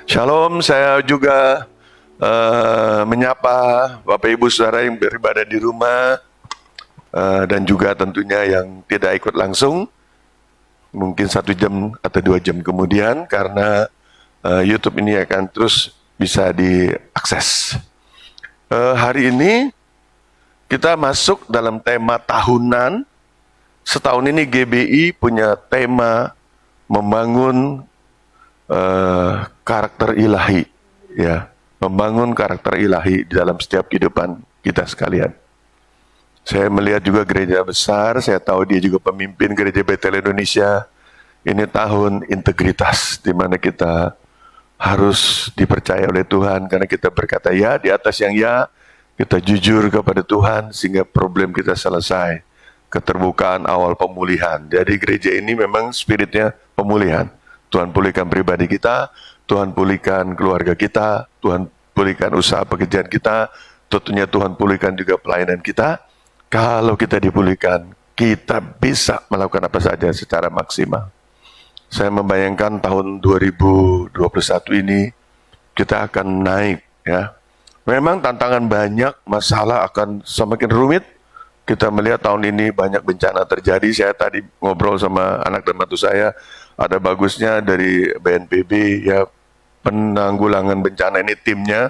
Shalom, saya juga menyapa Bapak Ibu Saudara yang beribadah di rumah dan juga tentunya yang tidak ikut langsung, mungkin 1 jam atau 2 jam kemudian karena YouTube ini akan terus bisa diakses. Hari ini kita masuk dalam tema tahunan. Setahun ini GBI punya tema membangun karakter ilahi, ya, membangun karakter ilahi di dalam setiap kehidupan kita sekalian. Saya melihat juga gereja besar, saya tahu dia juga pemimpin gereja Betel Indonesia. Ini tahun integritas, di mana kita harus dipercaya oleh Tuhan, karena kita berkata ya di atas yang ya, kita jujur kepada Tuhan sehingga problem kita selesai. Keterbukaan awal pemulihan. Jadi gereja ini memang spiritnya pemulihan. Tuhan pulihkan pribadi kita, Tuhan pulihkan keluarga kita, Tuhan pulihkan usaha pekerjaan kita, tentunya Tuhan pulihkan juga pelayanan kita. Kalau kita dipulihkan, kita bisa melakukan apa saja secara maksimal. Saya membayangkan tahun 2021 ini kita akan naik, ya. Memang tantangan banyak, masalah akan semakin rumit. Kita melihat tahun ini banyak bencana terjadi. Saya tadi ngobrol sama anak dan mantu saya, ada bagusnya dari BNPB, ya, penanggulangan bencana ini timnya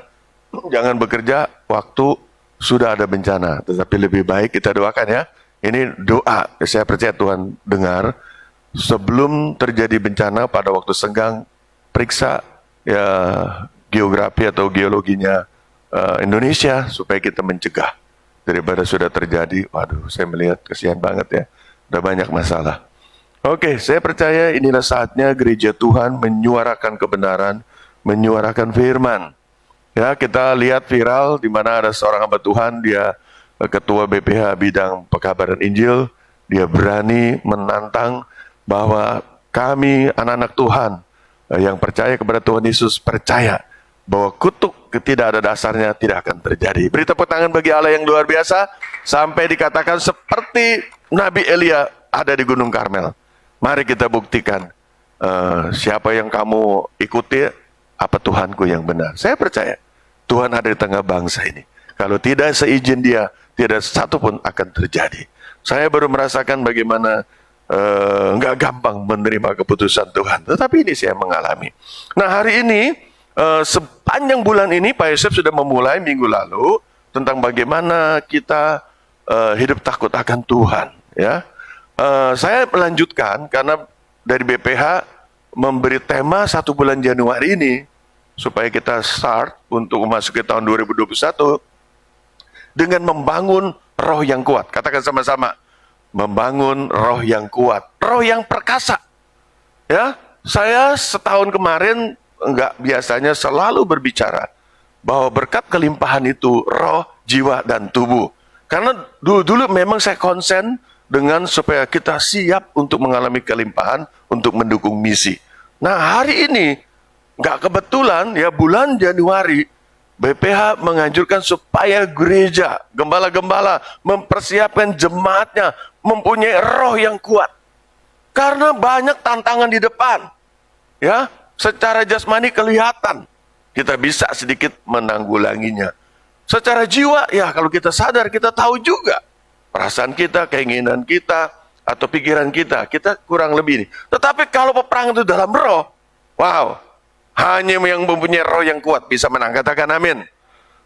jangan bekerja waktu sudah ada bencana, tetapi lebih baik kita doakan, ya. Ini doa, saya percaya Tuhan dengar. Sebelum terjadi bencana pada waktu senggang, periksa ya geografi atau geologinya Indonesia supaya kita mencegah. Daripada sudah terjadi, waduh, saya melihat kasihan banget, ya, udah banyak masalah. Oke, saya percaya inilah saatnya gereja Tuhan menyuarakan kebenaran, menyuarakan firman. Ya, kita lihat viral di mana ada seorang hamba Tuhan, dia ketua BPH bidang pekabaran Injil, dia berani menantang bahwa kami anak-anak Tuhan yang percaya kepada Tuhan Yesus percaya bahwa kutuk tidak ada dasarnya tidak akan terjadi. Beri tepuk tangan bagi Allah yang luar biasa, sampai dikatakan seperti Nabi Elia ada di Gunung Karmel. Mari kita buktikan siapa yang kamu ikuti, apa Tuhanku yang benar. Saya percaya Tuhan ada di tengah bangsa ini. Kalau tidak seizin dia, tidak satu pun akan terjadi. Saya baru merasakan bagaimana nggak gampang menerima keputusan Tuhan, tetapi ini saya mengalami. Nah, hari ini sepanjang bulan ini Pak Yosef sudah memulai minggu lalu tentang bagaimana kita hidup takut akan Tuhan, ya. Saya melanjutkan karena dari BPH memberi tema 1 bulan Januari ini supaya kita start untuk memasuki tahun 2021 dengan membangun roh yang kuat. Katakan sama-sama, membangun roh yang kuat, roh yang perkasa. Ya, saya setahun kemarin enggak biasanya selalu berbicara bahwa berkat kelimpahan itu roh, jiwa, dan tubuh. Karena dulu memang saya konsen dengan supaya kita siap untuk mengalami kelimpahan untuk mendukung misi. Nah, hari ini enggak kebetulan, ya, bulan Januari BPH menganjurkan supaya gereja, gembala-gembala mempersiapkan jemaatnya mempunyai roh yang kuat. Karena banyak tantangan di depan, ya. Secara jasmani kelihatan, kita bisa sedikit menanggulanginya. Secara jiwa, ya, kalau kita sadar, kita tahu juga perasaan kita, keinginan kita, atau pikiran kita kurang lebih ini. Tetapi kalau peperangan itu dalam roh, wow, hanya yang mempunyai roh yang kuat bisa menang. Katakan amin.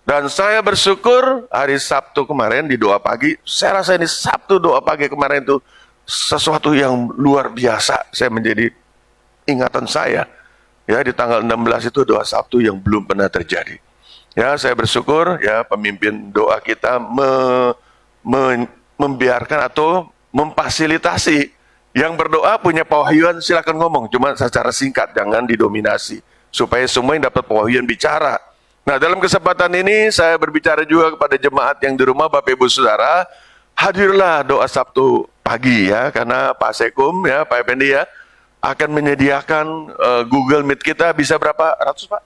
Dan saya bersyukur hari Sabtu kemarin di doa pagi, saya rasa ini Sabtu doa pagi kemarin itu sesuatu yang luar biasa. Saya menjadi ingatan saya. Ya, di tanggal 16 itu doa Sabtu yang belum pernah terjadi. Ya, saya bersyukur, ya, pemimpin doa kita membiarkan atau memfasilitasi yang berdoa punya pewahyuan, silakan ngomong, cuma secara singkat, jangan didominasi, supaya semua yang dapat pewahyuan bicara. Nah, dalam kesempatan ini saya berbicara juga kepada jemaat yang di rumah, Bapak Ibu Saudara, hadirlah doa Sabtu pagi, ya, karena Pak Sekum, ya, Pak Effendi, ya, akan menyediakan Google Meet kita bisa berapa ratus, Pak?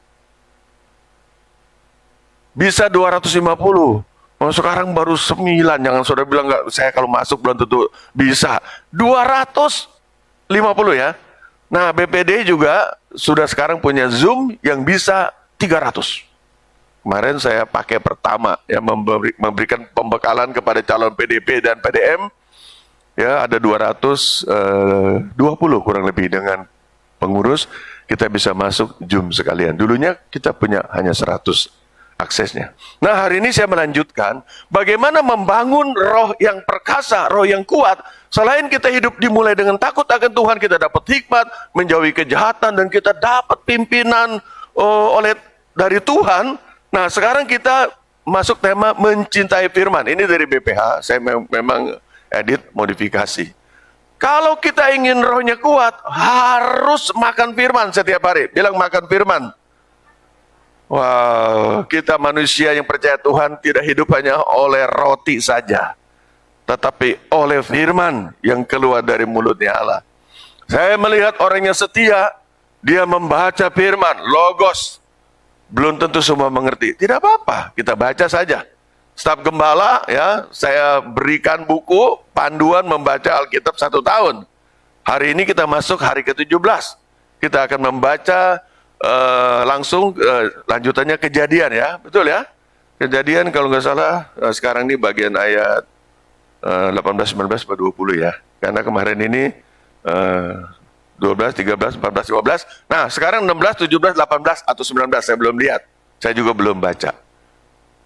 Bisa 250. Oh, sekarang baru 9, jangan saudara bilang nggak, saya kalau masuk belum tentu bisa. 250, ya. Nah, BPD juga sudah sekarang punya Zoom yang bisa 300. Kemarin saya pakai pertama, ya, memberikan pembekalan kepada calon PDP dan PDM, ya, ada 220 kurang lebih dengan pengurus, kita bisa masuk Zoom sekalian. Dulunya kita punya hanya 100 aksesnya. Nah, hari ini saya melanjutkan bagaimana membangun roh yang perkasa, roh yang kuat. Selain kita hidup dimulai dengan takut akan Tuhan, kita dapat hikmat, menjauhi kejahatan, dan kita dapat pimpinan dari Tuhan. Nah, sekarang kita masuk tema mencintai firman. Ini dari BPH, saya memang edit modifikasi. Kalau kita ingin rohnya kuat, harus makan firman setiap hari. Bilang makan firman. Wow, kita manusia yang percaya Tuhan tidak hidup hanya oleh roti saja, tetapi oleh firman yang keluar dari mulutnya Allah. Saya melihat orang yang setia, dia membaca firman, logos. Belum tentu semua mengerti. Tidak apa-apa, kita baca saja. Staf gembala, ya, saya berikan buku panduan membaca Alkitab 1 tahun. Hari ini kita masuk hari ke-17. Kita akan membaca langsung lanjutannya Kejadian, ya, betul ya? Kejadian kalau nggak salah sekarang ini bagian ayat 18, 19, 20 ya. Karena kemarin ini 12, 13, 14, 15. Nah, sekarang 16, 17, 18 atau 19 saya belum lihat. Saya juga belum baca.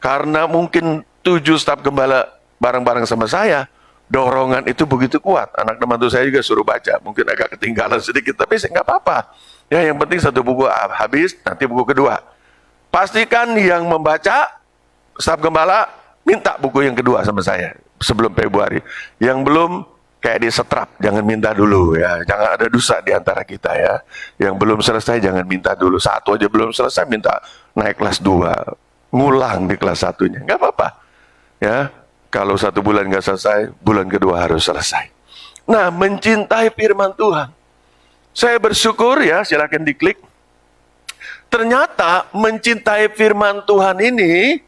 Karena mungkin 7 staf gembala bareng-bareng sama saya, dorongan itu begitu kuat. Anak teman saya juga suruh baca, mungkin agak ketinggalan sedikit, tapi nggak apa-apa. Ya, yang penting satu buku habis, nanti buku kedua. Pastikan yang membaca, staf gembala, minta buku yang kedua sama saya sebelum Februari. Yang belum, kayak di setrap, jangan minta dulu ya. Jangan ada dosa di antara kita ya. Yang belum selesai jangan minta dulu. Satu aja belum selesai minta naik kelas 2. Ngulang di kelas 1-nya. Nggak apa-apa. Ya, kalau 1 bulan nggak selesai, bulan kedua harus selesai. Nah, mencintai firman Tuhan. Saya bersyukur ya, silakan diklik. Ternyata mencintai firman Tuhan ini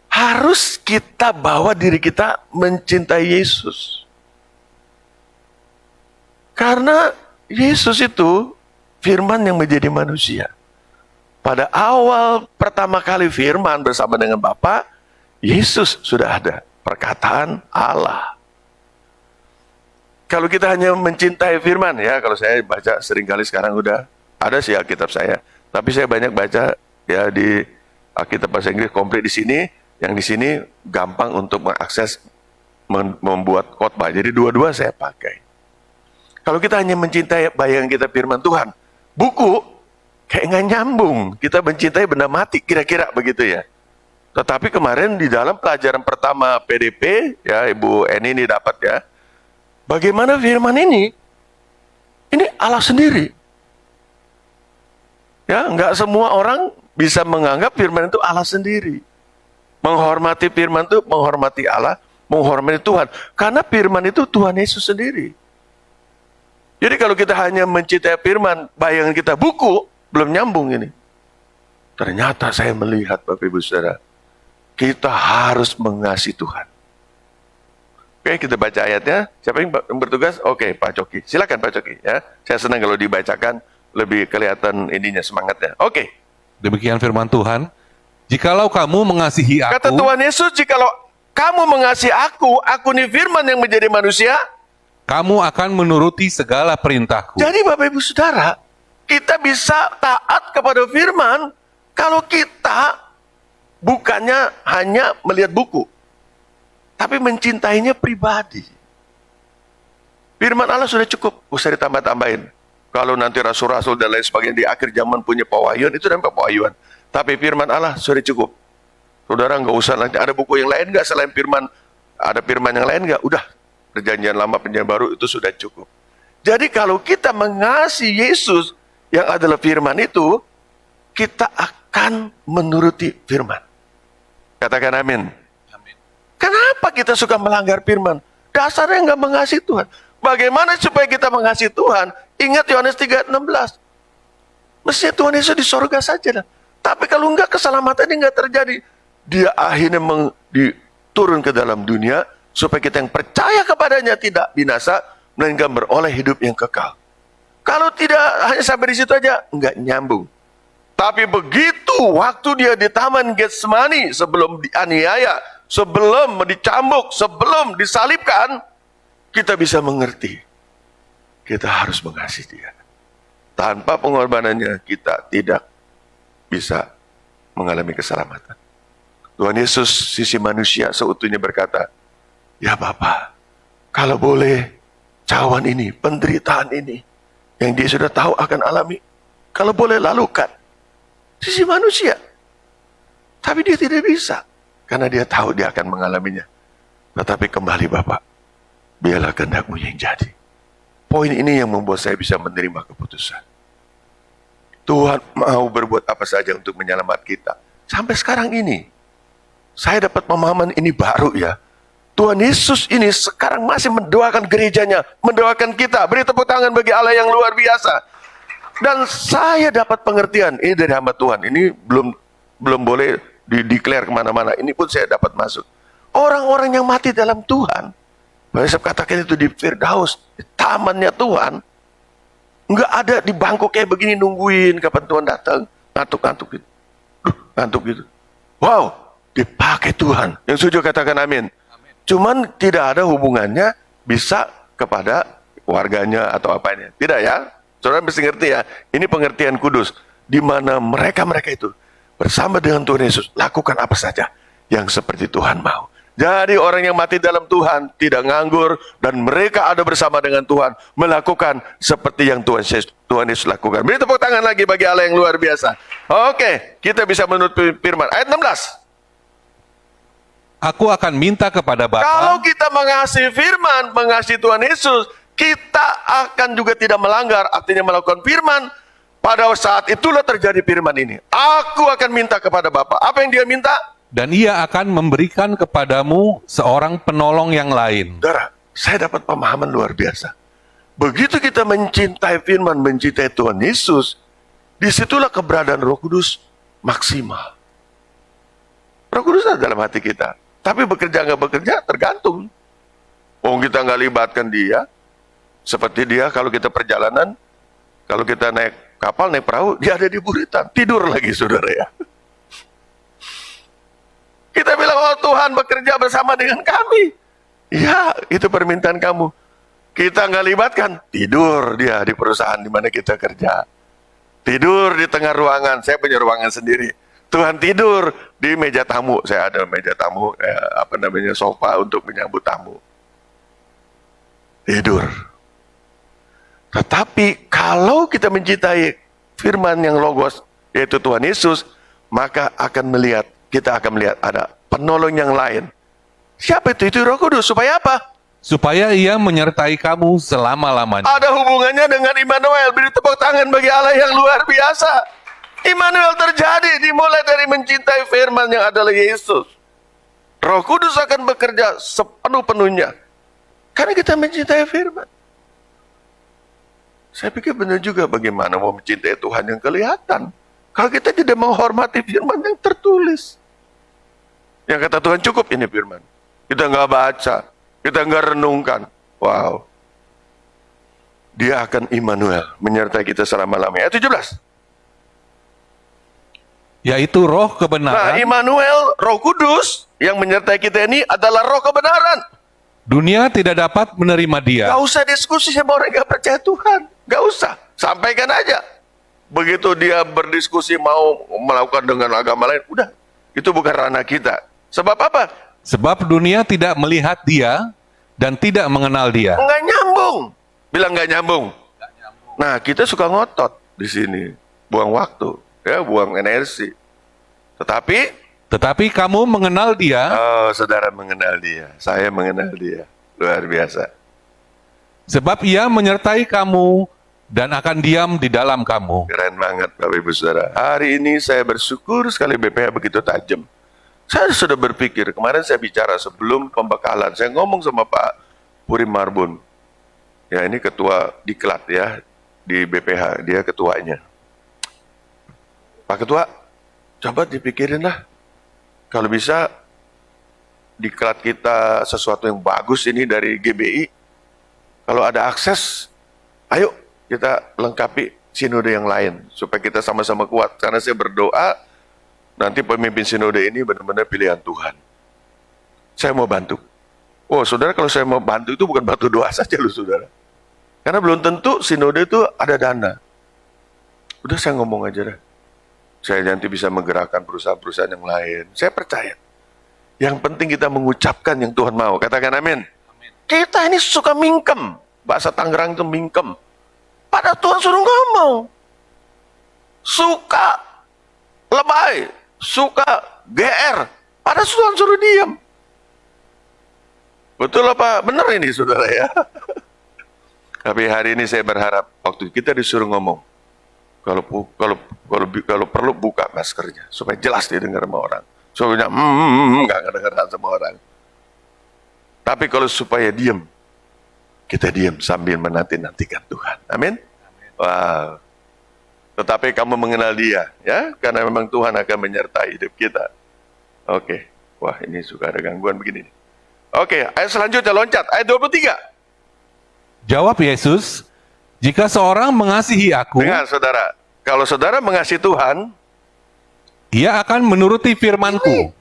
harus kita bawa diri kita mencintai Yesus. Karena Yesus itu firman yang menjadi manusia. Pada awal pertama kali firman bersama dengan Bapa, Yesus sudah ada, perkataan Allah. Kalau kita hanya mencintai firman, ya, kalau saya baca seringkali sekarang udah ada sih Alkitab saya, tapi saya banyak baca ya di Alkitab bahasa Inggris komplit di sini, yang di sini gampang untuk mengakses membuat khotbah. Jadi dua-dua saya pakai. Kalau kita hanya mencintai bayangan kita firman Tuhan, buku kayak nggak nyambung. Kita mencintai benda mati, kira-kira begitu ya. Tetapi kemarin di dalam pelajaran pertama PDP, ya, Ibu Eni ini dapat ya, bagaimana firman ini Allah sendiri. Ya, nggak semua orang bisa menganggap firman itu Allah sendiri. Menghormati firman itu menghormati Allah, menghormati Tuhan. Karena firman itu Tuhan Yesus sendiri. Jadi kalau kita hanya mencintai firman, bayangan kita buku, belum nyambung ini. Ternyata saya melihat Bapak Ibu Saudara, kita harus mengasihi Tuhan. Oke, kita baca ayatnya. Siapa yang bertugas? Oke, Pak Coki. Silakan Pak Coki ya. Saya senang kalau dibacakan, lebih kelihatan ininya, semangatnya. Oke. Demikian firman Tuhan. Jikalau kamu mengasihi aku, kata Tuhan Yesus, jikalau kamu mengasihi aku ini firman yang menjadi manusia, kamu akan menuruti segala perintahku. Jadi Bapak Ibu Saudara, kita bisa taat kepada firman kalau kita bukannya hanya melihat buku, tapi mencintainya pribadi. Firman Allah sudah cukup, usah ditambah-tambahin. Kalau nanti rasul-rasul dan lain sebagainya di akhir zaman punya pewahyuan, itu namanya pewahyuan. Tapi firman Allah sudah cukup. Saudara nggak usah nanti ada buku yang lain nggak selain firman, ada firman yang lain nggak? Udah, perjanjian lama, perjanjian baru itu sudah cukup. Jadi kalau kita mengasihi Yesus yang adalah firman itu, kita akan menuruti firman. Katakan amin. Amin. Kenapa kita suka melanggar firman? Dasarnya nggak mengasihi Tuhan. Bagaimana supaya kita mengasihi Tuhan? Ingat Yohanes 3:16. Mestinya Tuhan Yesus di sorga saja lah. Tapi kalau enggak, keselamatan ini enggak terjadi. Dia akhirnya turun ke dalam dunia supaya kita yang percaya kepadanya tidak binasa, melainkan beroleh hidup yang kekal. Kalau tidak hanya sampai di situ aja, nggak nyambung. Tapi begitu waktu dia di Taman Getsemani, sebelum dianiaya, sebelum dicambuk, sebelum disalibkan, kita bisa mengerti. Kita harus mengasihi dia. Tanpa pengorbanannya, kita tidak bisa mengalami keselamatan. Tuhan Yesus, sisi manusia seutuhnya berkata, ya Bapa, kalau boleh, cawan ini, penderitaan ini, yang dia sudah tahu akan alami, kalau boleh lalukan. Sisi manusia. Tapi dia tidak bisa. Karena dia tahu dia akan mengalaminya. Tetapi kembali Bapak, biarlah kehendak-Mu yang jadi. Poin ini yang membuat saya bisa menerima keputusan. Tuhan mau berbuat apa saja untuk menyelamat kita. Sampai sekarang ini, saya dapat pemahaman ini baru ya. Tuhan Yesus ini sekarang masih mendoakan gerejanya, mendoakan kita. Beri tepuk tangan bagi Allah yang luar biasa. Dan saya dapat pengertian, ini dari hamba Tuhan. Ini belum boleh dideklar kemana-mana. Ini pun saya dapat masuk. Orang-orang yang mati dalam Tuhan, saya katakan itu di Firdaus, di tamannya Tuhan, nggak ada di bangku kayak begini nungguin kapan Tuhan datang, ngantuk-ngantuk gitu. Ngantuk gitu. Wow, dipakai Tuhan. Yang setuju katakan amin. Cuman tidak ada hubungannya bisa kepada keluarganya atau apanya. Tidak ya? Saudara mesti ngerti ya. Ini pengertian kudus. Di mana mereka-mereka itu bersama dengan Tuhan Yesus lakukan apa saja yang seperti Tuhan mau. Jadi orang yang mati dalam Tuhan tidak nganggur dan mereka ada bersama dengan Tuhan melakukan seperti yang Tuhan Yesus lakukan. Beri tepuk tangan lagi bagi Allah yang luar biasa. Oke, kita bisa menurut firman. Ayat 16. Aku akan minta kepada Bapa. Kalau kita mengasihi firman, mengasihi Tuhan Yesus, kita akan juga tidak melanggar, artinya melakukan firman. Pada saat itulah terjadi firman ini. Aku akan minta kepada Bapa. Apa yang dia minta? Dan ia akan memberikan kepadamu seorang penolong yang lain. Saudara, saya dapat pemahaman luar biasa. Begitu kita mencintai firman, mencintai Tuhan Yesus, disitulah keberadaan Roh Kudus maksimal. Roh Kudus ada dalam hati kita. Tapi bekerja nggak bekerja tergantung. Oh, kita nggak libatkan dia. Seperti dia kalau kita perjalanan, kalau kita naik kapal, naik perahu, dia ada di buritan. Tidur lagi saudara ya. Kita bilang, oh Tuhan bekerja bersama dengan kami. Ya, itu permintaan kamu. Kita nggak libatkan, tidur dia di perusahaan di mana kita kerja. Tidur di tengah ruangan, saya punya ruangan sendiri. Tuhan tidur di meja tamu. Saya ada meja tamu, sofa untuk menyambut tamu. Tidur. Tetapi kalau kita mencintai firman yang logos, yaitu Tuhan Yesus, maka kita akan melihat ada penolong yang lain. Siapa itu? Itu Roh Kudus. Supaya apa? Supaya ia menyertai kamu selama-lamanya. Ada hubungannya dengan Immanuel. Beri tepuk tangan bagi Allah yang luar biasa. Immanuel terjadi dimulai dari mencintai firman yang adalah Yesus. Roh Kudus akan bekerja sepenuh-penuhnya. Karena kita mencintai firman. Saya pikir benar juga bagaimana mau mencintai Tuhan yang kelihatan. Kalau kita tidak menghormati firman yang tertulis. Yang kata Tuhan cukup ini firman. Kita nggak baca. Kita nggak renungkan. Wow. Dia akan Immanuel menyertai kita selama-lamanya. Ayat 17. Yaitu roh Nah, kebenaran. Immanuel, Roh Kudus yang menyertai kita ini adalah roh kebenaran. Dunia tidak dapat menerima dia. Gak usah diskusi sama orang yang gak percaya Tuhan. Gak usah, sampaikan aja. Begitu dia berdiskusi mau melakukan dengan agama lain, udah, itu bukan ranah kita. Sebab apa? Sebab dunia tidak melihat dia dan tidak mengenal dia. Nggak nyambung. Bilang nggak nyambung. Nah, kita suka ngotot di sini, buang waktu, ya, buang energi. Tetapi kamu mengenal dia. Oh, saudara mengenal dia. Saya mengenal dia. Luar biasa. Sebab ia menyertai kamu dan akan diam di dalam kamu. Keren banget Bapak Ibu Saudara. Hari ini saya bersyukur sekali BPH begitu tajam. Saya sudah berpikir, kemarin saya bicara sebelum pembekalan, saya ngomong sama Pak Purim Marbun. Ya, ini ketua diklat ya, di BPH, dia ketuanya. Pak Ketua, coba dipikirin lah. Kalau bisa, diklat kita sesuatu yang bagus ini dari GBI. Kalau ada akses, ayo kita lengkapi sinode yang lain supaya kita sama-sama kuat. Karena saya berdoa nanti pemimpin sinode ini benar-benar pilihan Tuhan. Saya mau bantu. Oh, saudara, kalau saya mau bantu itu bukan bantu doa saja loh, saudara. Karena belum tentu sinode itu ada dana. Udah saya ngomong aja dah. Saya nanti bisa menggerakkan perusahaan-perusahaan yang lain. Saya percaya. Yang penting kita mengucapkan yang Tuhan mau. Katakan amin. Kita ini suka mingkem. Bahasa Tangerang itu mingkem. Pada Tuhan suruh ngomong. Suka lebay. Suka GR. Pada Tuhan suruh diam. Betul apa? Benar ini saudara ya. Tapi hari ini saya berharap waktu kita disuruh ngomong. Kalau perlu buka maskernya supaya jelas didengar sama orang. Supaya nggak kedengaran sama orang. Tapi kalau supaya diam, kita diam sambil menanti-nantikan Tuhan. Amin. Wow. Tetapi kamu mengenal Dia, ya, karena memang Tuhan akan menyertai hidup kita. Oke. Wah, ini suka ada gangguan begini. Oke, ayat selanjutnya loncat, ayat 23. Jawab Yesus, jika seorang mengasihi aku, Dengar saudara, kalau saudara mengasihi Tuhan, ia akan menuruti firman-Ku.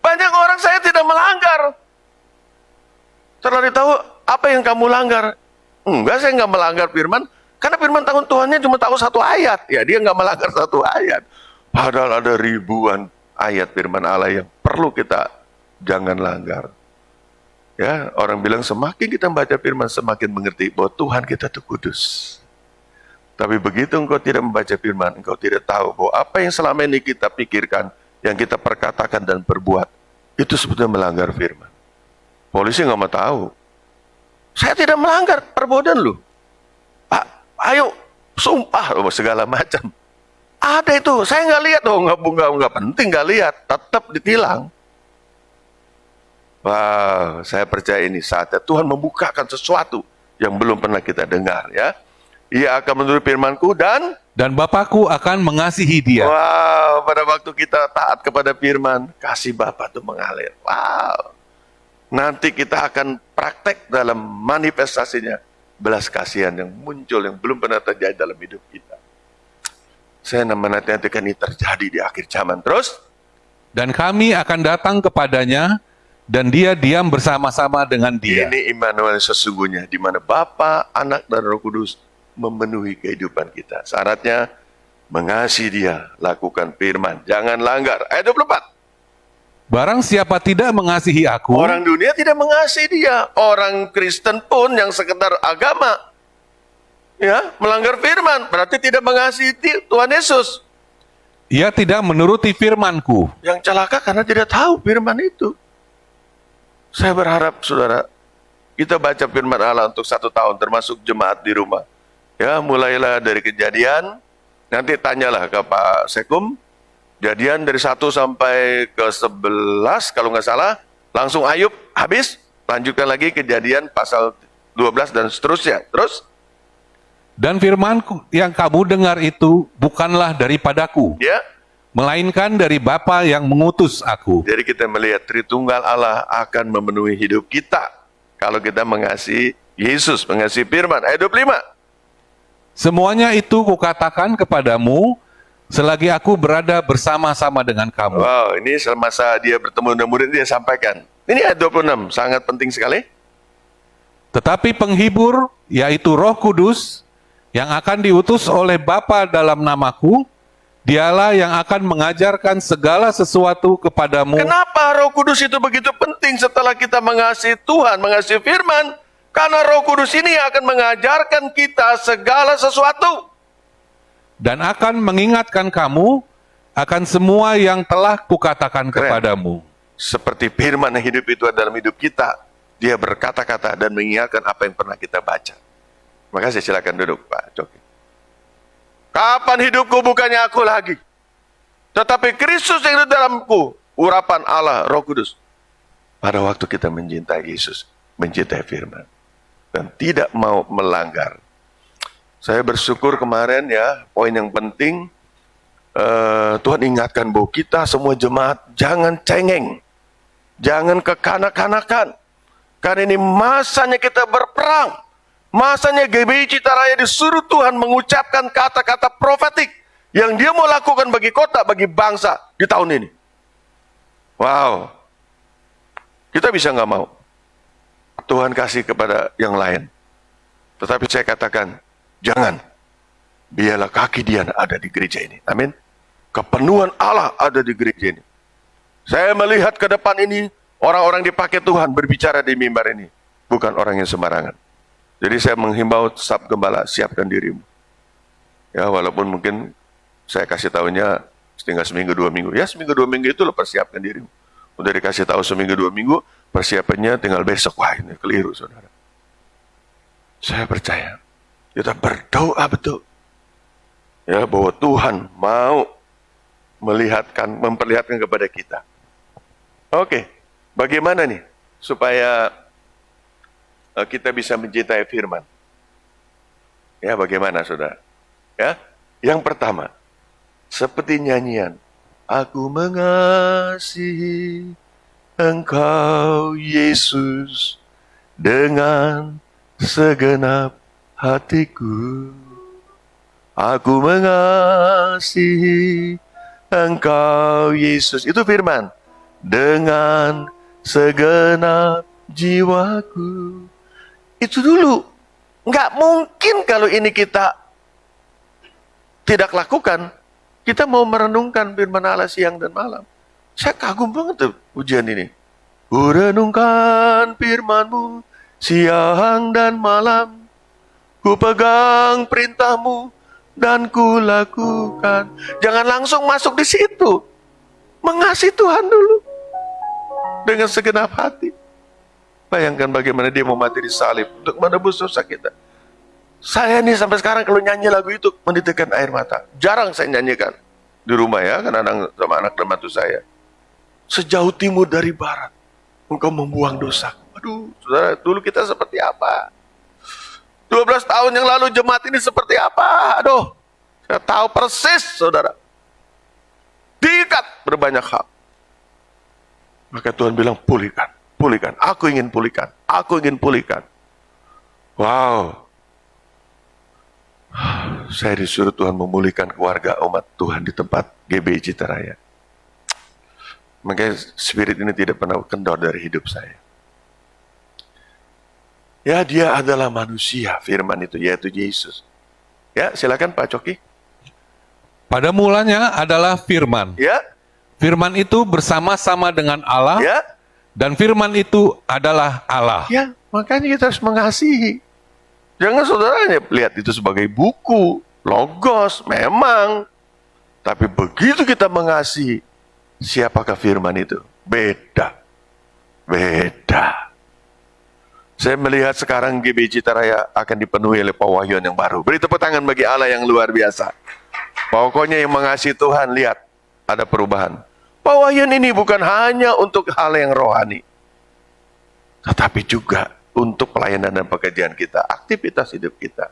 banyak orang saya tidak melanggar. Setelah ditahu, apa yang kamu langgar? Enggak, saya nggak melanggar firman, karena firman tahun Tuhannya cuma tahu satu ayat. Ya, dia nggak melanggar satu ayat. Padahal ada ribuan ayat firman Allah yang perlu kita jangan langgar. Ya, orang bilang semakin kita membaca firman, semakin mengerti bahwa Tuhan kita itu kudus. Tapi begitu engkau tidak membaca firman, engkau tidak tahu bahwa apa yang selama ini kita pikirkan, yang kita perkatakan dan perbuat, itu sebetulnya melanggar firman. Polisi nggak mau tahu. Saya tidak melanggar perbuatan lu. Pak, ayo, sumpah, segala macam. Ada itu, saya nggak lihat, nggak penting nggak lihat, tetap ditilang. Wow, saya percaya ini saatnya Tuhan membukakan sesuatu yang belum pernah kita dengar, ya. Ia akan menuruti firman-Ku dan Bapakku akan mengasihi dia. wow, pada waktu kita taat kepada firman, kasih Bapa itu mengalir. Wow. Nanti kita akan praktek dalam manifestasinya belas kasihan yang muncul yang belum pernah terjadi dalam hidup kita. Saya menanti-nantikan ini terjadi di akhir zaman. Terus? Dan kami akan datang kepadanya, dan dia diam bersama-sama dengan dia. Ini Immanuel sesungguhnya, di mana Bapa, Anak, dan Roh Kudus memenuhi kehidupan kita. Syaratnya, mengasihi Dia, lakukan firman, jangan langgar. Ayat 24. Barang siapa tidak mengasihi aku, Orang dunia tidak mengasihi Dia. Orang Kristen pun yang sekedar agama, ya, melanggar firman, berarti tidak mengasihi Tuhan Yesus. ia tidak menuruti firman-Ku. Yang celaka karena tidak tahu firman itu. Saya berharap saudara, kita baca firman Allah untuk 1 tahun, termasuk jemaat di rumah. Ya, mulailah dari Kejadian, nanti tanyalah ke Pak Sekum, Kejadian dari 1 sampai ke 11, kalau nggak salah, langsung Ayub, habis, lanjutkan lagi Kejadian pasal 12 dan seterusnya. Terus? Dan firman-Ku yang kamu dengar itu bukanlah daripadaku, Ya, melainkan dari Bapa yang mengutus aku. jadi kita melihat Tritunggal Allah akan memenuhi hidup kita kalau kita mengasihi Yesus, mengasihi firman. Ayat 25. Semuanya itu kukatakan kepadamu selagi aku berada bersama-sama dengan kamu. Wow, ini semasa dia bertemu dengan murid dia sampaikan. Ini ayat 26, sangat penting sekali. Tetapi penghibur, yaitu Roh Kudus, yang akan diutus oleh Bapa dalam namaku, Dialah yang akan mengajarkan segala sesuatu kepadamu. Kenapa Roh Kudus itu begitu penting setelah kita mengasihi Tuhan, mengasihi firman? Karena Roh Kudus ini akan mengajarkan kita segala sesuatu. Dan akan mengingatkan kamu akan semua yang telah kukatakan kepadamu. Seperti firman yang hidup itu ada dalam hidup kita. Dia berkata-kata dan mengingatkan apa yang pernah kita baca. Terima kasih, silakan duduk Pak Coki. Kapan hidupku bukannya aku lagi, tetapi Kristus yang di dalamku, urapan Allah, Roh Kudus. Pada waktu kita mencintai Yesus, mencintai firman, dan tidak mau melanggar. Saya bersyukur kemarin ya, poin yang penting, Tuhan ingatkan bahwa kita semua jemaat, jangan cengeng, jangan kekanak-kanakan. Karena ini masanya kita berperang. Masanya GBI Citaraya disuruh Tuhan mengucapkan kata-kata profetik yang dia mau lakukan bagi kota, bagi bangsa di tahun ini. Wow. Kita bisa nggak mau. Tuhan kasih kepada yang lain. Tetapi saya katakan, jangan. Biarlah kaki dia ada di gereja ini. Amin. Kepenuhan Allah ada di gereja ini. Saya melihat ke depan ini, orang-orang dipakai Tuhan berbicara di mimbar ini. Bukan orang yang sembarangan. Jadi saya menghimbau staf gembala, siapkan dirimu. Ya, walaupun mungkin saya kasih tahunya tinggal seminggu 2 minggu. Ya, seminggu 2 minggu itu lo persiapkan dirimu. Udah dikasih tahu seminggu 2 minggu, persiapannya tinggal besok. Wah, ini keliru, saudara. Saya percaya. Kita berdoa betul. Ya, bahwa Tuhan mau memperlihatkan kepada kita. Oke, bagaimana nih supaya kita bisa mencintai firman? Ya, bagaimana, saudara? Ya, yang pertama, seperti nyanyian, aku mengasihi Engkau Yesus dengan segenap hatiku. Aku mengasihi Engkau Yesus. Itu firman. Dengan segenap jiwaku. Itu dulu. Nggak mungkin kalau ini kita tidak lakukan. Kita mau merenungkan firman Allah siang dan malam. Saya kagum banget tuh ujian ini. Ku renungkan firman-Mu siang dan malam. Ku pegang perintah-Mu dan ku lakukan. Jangan langsung masuk di situ. Mengasihi Tuhan dulu. Dengan segenap hati. Bayangkan bagaimana dia mau mati di salib untuk menebus dosa kita. Saya nih sampai sekarang kalau nyanyi lagu itu menitikkan air mata. Jarang saya nyanyikan di rumah ya, kan sama anak dan mantu saya. Sejauh timur dari barat, engkau membuang dosa. Aduh, saudara, dulu kita seperti apa? 12 tahun yang lalu jemaat ini seperti apa? Aduh, saya tahu persis, saudara. Diikat berbanyak hal. Maka Tuhan bilang, pulihkan. Pulihkan, aku ingin pulihkan, aku ingin pulihkan. Wow. Saya disuruh Tuhan memulihkan keluarga umat Tuhan di tempat GBI Citaraya. Makanya spirit ini tidak pernah kendor dari hidup saya. Ya, dia adalah manusia, firman itu, yaitu Yesus. Ya, silakan Pak Coki. Pada mulanya adalah firman. Ya. Firman itu bersama-sama dengan Allah. Ya. Dan firman itu adalah Allah. Ya, makanya kita harus mengasihi. Jangan saudaranya lihat itu sebagai buku, logos, memang. Tapi begitu kita mengasihi, siapakah firman itu? Beda. Beda. Saya melihat sekarang GBI Citaraya akan dipenuhi oleh pewahyuan yang baru. Beri tepuk tangan bagi Allah yang luar biasa. Pokoknya yang mengasihi Tuhan, lihat, ada perubahan. Pewahyuan ini bukan hanya untuk hal yang rohani, tetapi juga untuk pelayanan dan pekerjaan kita, aktivitas hidup kita.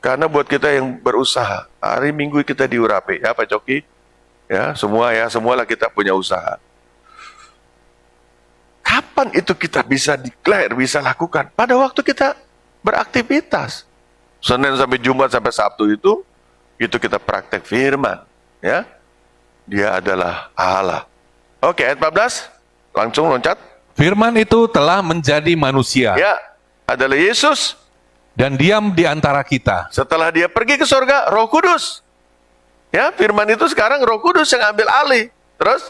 Karena buat kita yang berusaha, hari Minggu kita diurapi, ya Pak Coki, ya semualah kita punya usaha. Kapan itu kita bisa declare, bisa lakukan? Pada waktu kita beraktivitas. Senin sampai Jumat sampai Sabtu itu kita praktek firman, ya. Dia adalah Allah. Oke, ayat 14. Langsung loncat. Firman itu telah menjadi manusia. Ya, adalah Yesus. Dan diam di antara kita. Setelah dia pergi ke surga, Roh Kudus. Ya, firman itu sekarang Roh Kudus yang ambil alih. Terus?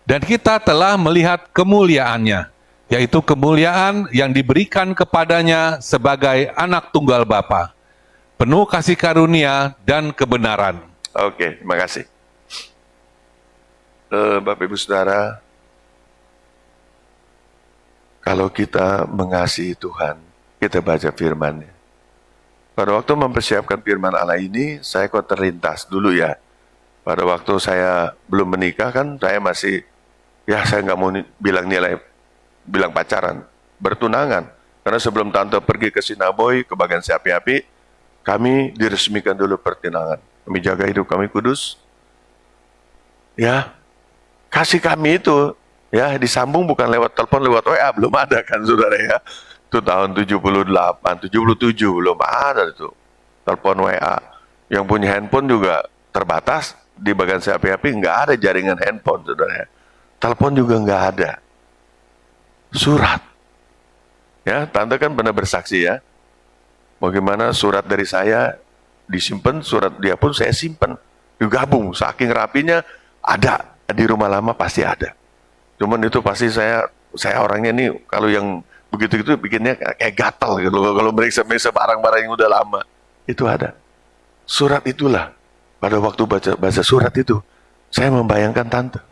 Dan kita telah melihat kemuliaannya, yaitu kemuliaan yang diberikan kepadanya sebagai anak tunggal Bapa, penuh kasih karunia dan kebenaran. Oke, terima kasih. Bapak Ibu Saudara, kalau kita mengasihi Tuhan, kita baca firman-Nya. Pada waktu mempersiapkan firman Allah ini, saya kok terlintas dulu ya. Pada waktu saya belum menikah kan, saya masih, saya nggak mau bilang pacaran, bertunangan. Karena sebelum tante pergi ke Sinaboy, ke bagian api-api, kami diresmikan dulu pertunangan. Kami jaga hidup kami kudus. Ya, kasih kami itu, ya disambung bukan lewat telepon, lewat WA, belum ada kan saudara ya. Itu tahun 78, 77 belum ada itu. Telepon WA. Yang punya handphone juga terbatas. Di bagian CAP-HP nggak ada jaringan handphone, saudara. Telepon juga nggak ada. Surat. Ya, tante kan benar bersaksi ya. Bagaimana surat dari saya disimpan, surat dia pun saya simpan. Digabung, saking rapinya ada. Di rumah lama pasti ada. Cuman itu pasti saya orangnya nih, kalau yang begitu-gitu bikinnya kayak gatal gitu loh. Kalau meriksa-meriksa barang-barang yang udah lama. Itu ada. Surat itulah. Pada waktu baca surat itu, saya membayangkan tante.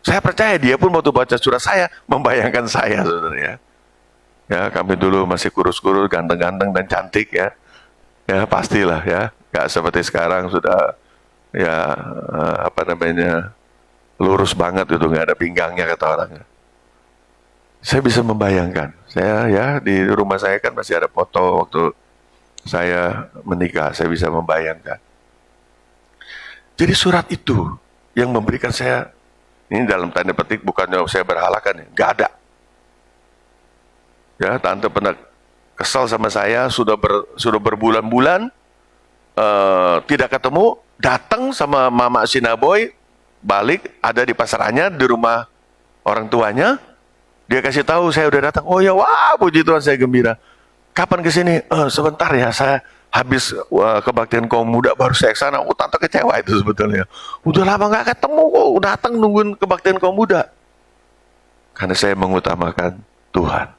Saya percaya dia pun waktu baca surat saya, membayangkan saya, saudara ya. Ya, kami dulu masih kurus-kurus, ganteng-ganteng dan cantik ya. Ya, pastilah ya. Gak seperti sekarang sudah, ya, lurus banget itu, gak ada pinggangnya kata orangnya. Saya bisa membayangkan. Saya ya, di rumah saya kan masih ada foto waktu saya menikah, saya bisa membayangkan. Jadi surat itu yang memberikan saya, ini dalam tanda petik bukannya saya berhalakan ya, nggak ada. Ya, tante pernah kesal sama saya, sudah berbulan-bulan tidak ketemu, datang sama mama Sinaboy, balik ada di Pasaranya di rumah orang tuanya, dia kasih tahu saya udah datang. Oh ya, wah puji Tuhan, saya gembira. Kapan kesini? Sebentar ya, saya habis kebaktian kaum muda baru saya kesana. Oh, tante kecewa itu sebetulnya. Udah lama nggak ketemu kok, datang nungguin kebaktian kaum muda. Karena saya mengutamakan Tuhan.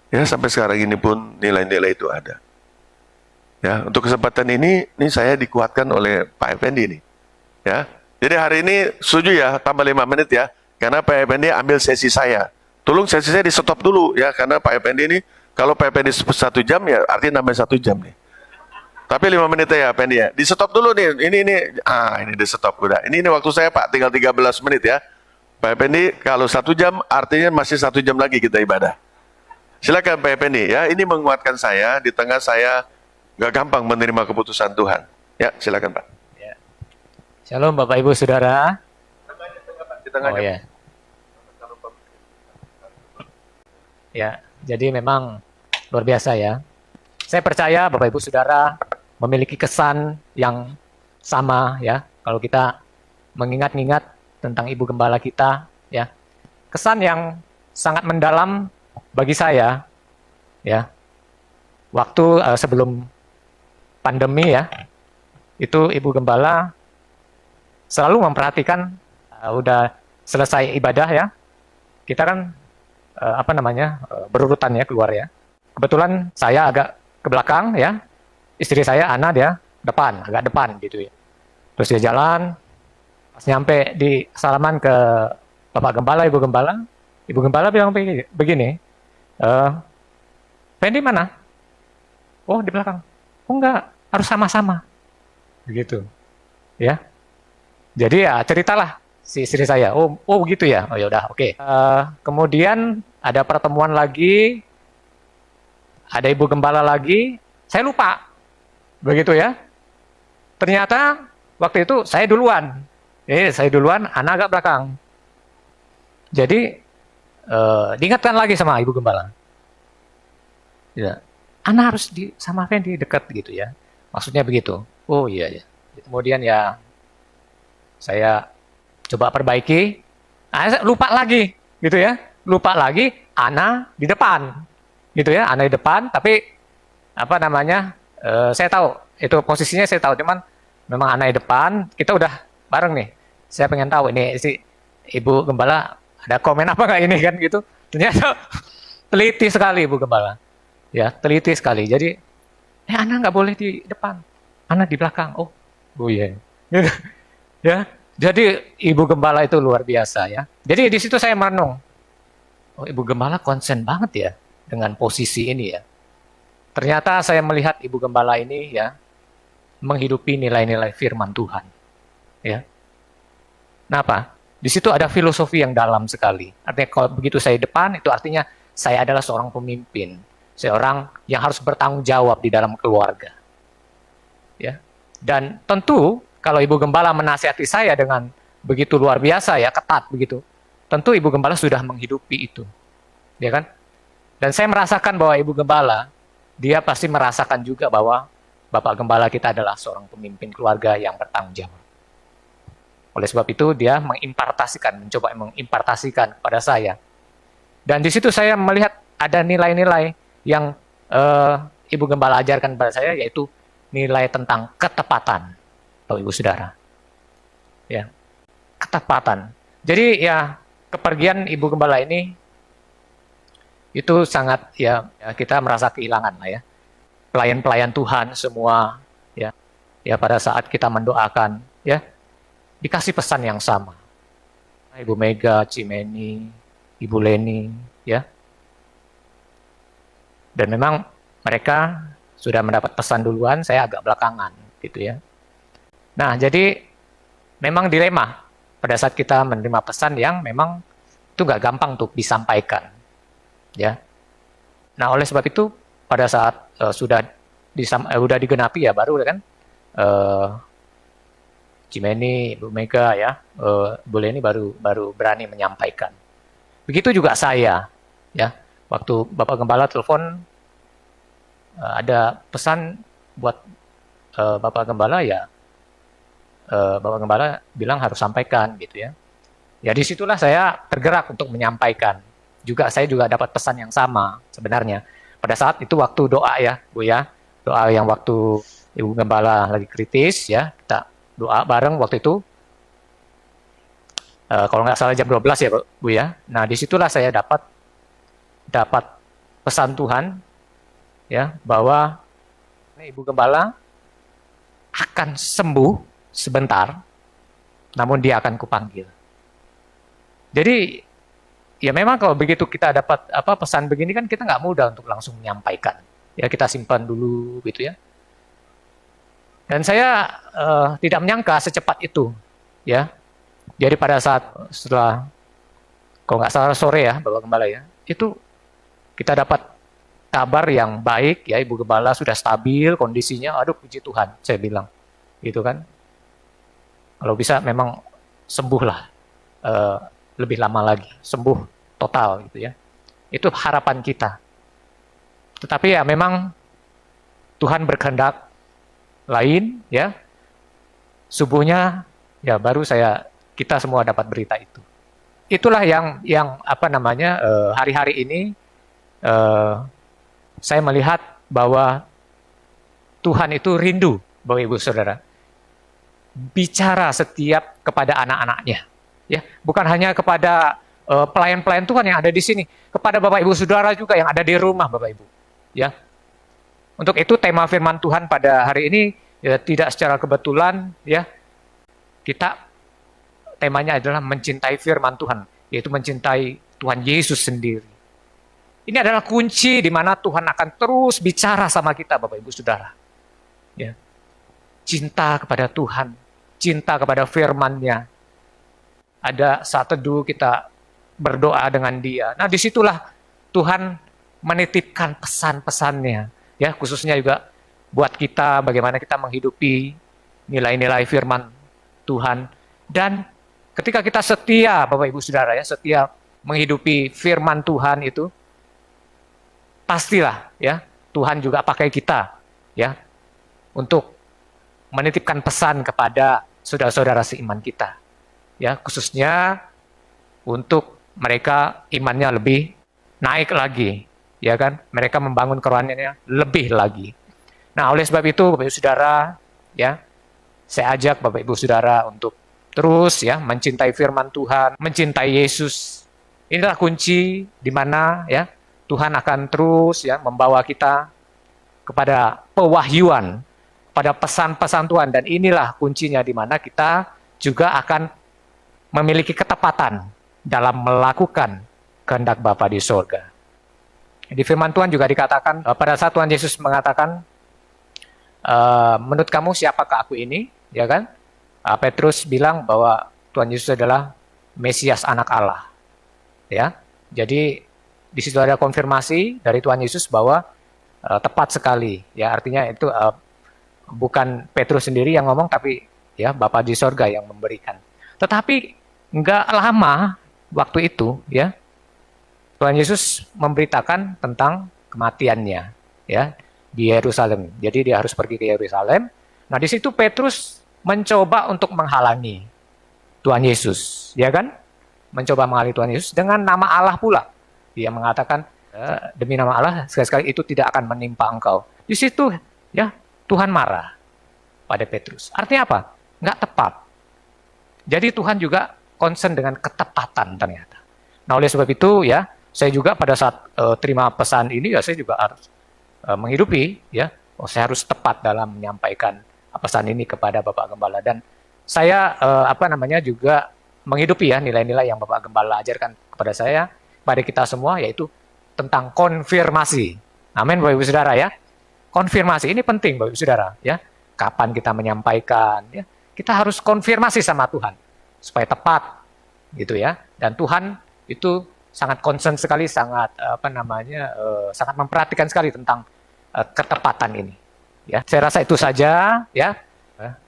Ya, sampai sekarang ini pun nilai-nilai itu ada. Ya, untuk kesempatan ini saya dikuatkan oleh Pak Effendi ini. Ya, jadi hari ini setuju ya, tambah 5 menit ya. Karena Pak Effendi ambil sesi saya. Tolong sesi saya di stop dulu ya, karena Pak Effendi ini, kalau Pak Effendi 1 jam ya artinya nambah 1 jam nih. Tapi 5 menit ya Pak Effendi ya. Di stop dulu nih. Ini di stop udah. Ini waktu saya Pak, tinggal 13 menit ya. Pak Effendi kalau 1 jam artinya masih 1 jam lagi kita ibadah. Silakan Pak Effendi ya. Ini menguatkan saya di tengah saya gak gampang menerima keputusan Tuhan. Ya, silakan Pak. Ya. Shalom Bapak Ibu Saudara. Di tengahnya. Oh ya. Ya, jadi memang luar biasa ya. Saya percaya Bapak Ibu Saudara memiliki kesan yang sama ya. Kalau kita mengingat-ingat tentang Ibu Gembala kita ya. Kesan yang sangat mendalam bagi saya ya. Waktu sebelum pandemi ya, itu Ibu Gembala selalu memperhatikan udah selesai ibadah ya. Kita kan berurutan ya keluar ya. Kebetulan saya agak ke belakang ya, istri saya Ana dia agak depan gitu ya. Terus dia jalan, pas nyampe di salaman ke Bapak Gembala, Ibu Gembala bilang begini, Fendi mana? Oh di belakang. Oh enggak, harus sama-sama, begitu, ya. Jadi ya ceritalah si istri saya, oh begitu ya, oh ya udah, oke. Kemudian ada pertemuan lagi, ada Ibu Gembala lagi, saya lupa, begitu ya. Ternyata waktu itu saya duluan, Ana agak belakang. Jadi diingatkan lagi sama Ibu Gembala, ya, Ana harus sama Fendi dekat gitu ya, maksudnya begitu. Oh iya ya. Kemudian ya saya coba perbaiki, saya lupa lagi, gitu ya. Lupa lagi, Ana di depan, gitu ya. Ana di depan, tapi saya tahu itu posisinya saya tahu, cuman memang Ana di depan, kita udah bareng nih. Saya pengen tahu ini si Ibu Gembala ada komen apa nggak ini kan gitu. Ternyata teliti sekali Ibu Gembala, ya teliti sekali. Jadi, Ana nggak boleh di depan, Ana di belakang. Oh iya, ya. Jadi Ibu Gembala itu luar biasa ya. Jadi di situ saya merenung. Oh, Ibu Gembala konsen banget ya dengan posisi ini ya. Ternyata saya melihat Ibu Gembala ini ya menghidupi nilai-nilai firman Tuhan. Ya. Kenapa? Di situ ada filosofi yang dalam sekali. Artinya kalau begitu saya depan, itu artinya saya adalah seorang pemimpin, seorang yang harus bertanggung jawab di dalam keluarga. Ya. Dan tentu kalau Ibu Gembala menasihati saya dengan begitu luar biasa ya, ketat begitu, tentu Ibu Gembala sudah menghidupi itu, ya kan? Dan saya merasakan bahwa Ibu Gembala, dia pasti merasakan juga bahwa Bapak Gembala kita adalah seorang pemimpin keluarga yang bertanggung jawab. Oleh sebab itu dia mencoba mengimpartasikan kepada saya. Dan di situ saya melihat ada nilai-nilai yang Ibu Gembala ajarkan kepada saya, yaitu nilai tentang ketepatan, Bapak Ibu Saudara. Ya, ketepatan. Jadi ya kepergian Ibu Gembala ini itu sangat ya kita merasa kehilangan lah ya. Pelayan-pelayan Tuhan semua ya pada saat kita mendoakan ya dikasih pesan yang sama. Ibu Mega, Cimeni, Ibu Leni ya. Dan memang mereka sudah mendapat pesan duluan, saya agak belakangan gitu ya. Nah, jadi memang dilema pada saat kita menerima pesan yang memang itu nggak gampang untuk disampaikan. Ya. Nah, oleh sebab itu pada saat sudah digenapi ya baru kan Cimeni, Bu Mega ya, Bu Leni baru berani menyampaikan. Begitu juga saya ya. Waktu Bapak Gembala telepon ada pesan buat Bapak Gembala ya. Bapak Gembala bilang harus sampaikan gitu ya. Ya disitulah saya tergerak untuk menyampaikan. Saya juga dapat pesan yang sama sebenarnya. Pada saat itu waktu doa ya, Bu ya. Doa yang waktu Ibu Gembala lagi kritis ya, kita doa bareng waktu itu. Kalau nggak salah jam 12 ya, Bu ya. Nah, disitulah saya dapat pesan Tuhan ya bahwa Ibu Gembala akan sembuh sebentar, namun dia akan kupanggil. Jadi ya memang kalau begitu kita dapat pesan begini kan kita nggak mudah untuk langsung menyampaikan. Ya kita simpan dulu gitu ya. Dan saya tidak menyangka secepat itu ya. Jadi pada saat setelah kalau nggak salah sore ya Bapak Gembala ya, itu kita dapat kabar yang baik ya, Ibu Gembala sudah stabil kondisinya. Aduh puji Tuhan saya bilang gitu kan. Kalau bisa memang sembuhlah lebih lama lagi, sembuh total gitu ya. Itu harapan kita. Tetapi ya memang Tuhan berkehendak lain ya. Subuhnya ya baru kita semua dapat berita itu. Itulah yang hari-hari ini saya melihat bahwa Tuhan itu rindu Bapak Ibu Saudara bicara setiap kepada anak-anaknya. Ya, bukan hanya kepada pelayan-pelayan Tuhan yang ada di sini, kepada Bapak Ibu Saudara juga yang ada di rumah Bapak Ibu. Ya. Untuk itu tema firman Tuhan pada hari ini ya, tidak secara kebetulan ya. Temanya adalah mencintai firman Tuhan, yaitu mencintai Tuhan Yesus sendiri. Ini adalah kunci di mana Tuhan akan terus bicara sama kita Bapak Ibu Saudara. Ya. Cinta kepada Tuhan, cinta kepada firman-Nya. Ada saat teduh kita berdoa dengan Dia. Nah, disitulah Tuhan menitipkan pesan-pesannya, ya khususnya juga buat kita bagaimana kita menghidupi nilai-nilai firman Tuhan. Dan ketika kita setia, Bapak Ibu Saudara ya, setia menghidupi firman Tuhan itu, pastilah ya Tuhan juga pakai kita ya untuk menitipkan pesan kepada saudara-saudara seiman kita. Ya, khususnya untuk mereka imannya lebih naik lagi, ya kan? Mereka membangun kerohaniannya lebih lagi. Nah, oleh sebab itu Bapak Ibu Saudara, ya, saya ajak Bapak Ibu Saudara untuk terus ya mencintai firman Tuhan, mencintai Yesus. Inilah kunci di mana ya Tuhan akan terus ya membawa kita kepada pewahyuan, pada pesan-pesan Tuhan, dan inilah kuncinya di mana kita juga akan memiliki ketepatan dalam melakukan kehendak Bapa di surga. Di firman Tuhan juga dikatakan, pada saat Tuhan Yesus mengatakan, menurut kamu siapakah aku ini? Ya kan? Petrus bilang bahwa Tuhan Yesus adalah Mesias anak Allah. Ya, jadi di situ ada konfirmasi dari Tuhan Yesus bahwa tepat sekali. Ya, artinya itu bukan Petrus sendiri yang ngomong, tapi ya Bapa di surga yang memberikan. Tetapi nggak lama waktu itu, ya Tuhan Yesus memberitakan tentang kematiannya, ya, di Yerusalem. Jadi dia harus pergi ke Yerusalem. Nah, di situ Petrus mencoba untuk menghalangi Tuhan Yesus, ya kan? Mencoba menghalangi Tuhan Yesus dengan nama Allah pula. Dia mengatakan, demi nama Allah, sekali-sekali itu tidak akan menimpa engkau. Di situ, ya, Tuhan marah pada Petrus. Artinya apa? Nggak tepat. Jadi Tuhan juga concern dengan ketepatan ternyata. Nah, oleh sebab itu, ya, saya juga pada saat terima pesan ini, ya, saya juga harus menghidupi, ya, saya harus tepat dalam menyampaikan pesan ini kepada Bapak Gembala. Dan saya juga menghidupi, ya, nilai-nilai yang Bapak Gembala ajarkan kepada saya, pada kita semua, yaitu tentang konfirmasi. Amin, Bapak Ibu Saudara, ya. Konfirmasi ini penting, Bapak Ibu Saudara, ya. Kapan kita menyampaikan, ya, kita harus konfirmasi sama Tuhan supaya tepat, gitu ya. Dan Tuhan itu sangat concern sekali, sangat sangat memperhatikan sekali tentang ketepatan ini. Ya, saya rasa itu saja, ya.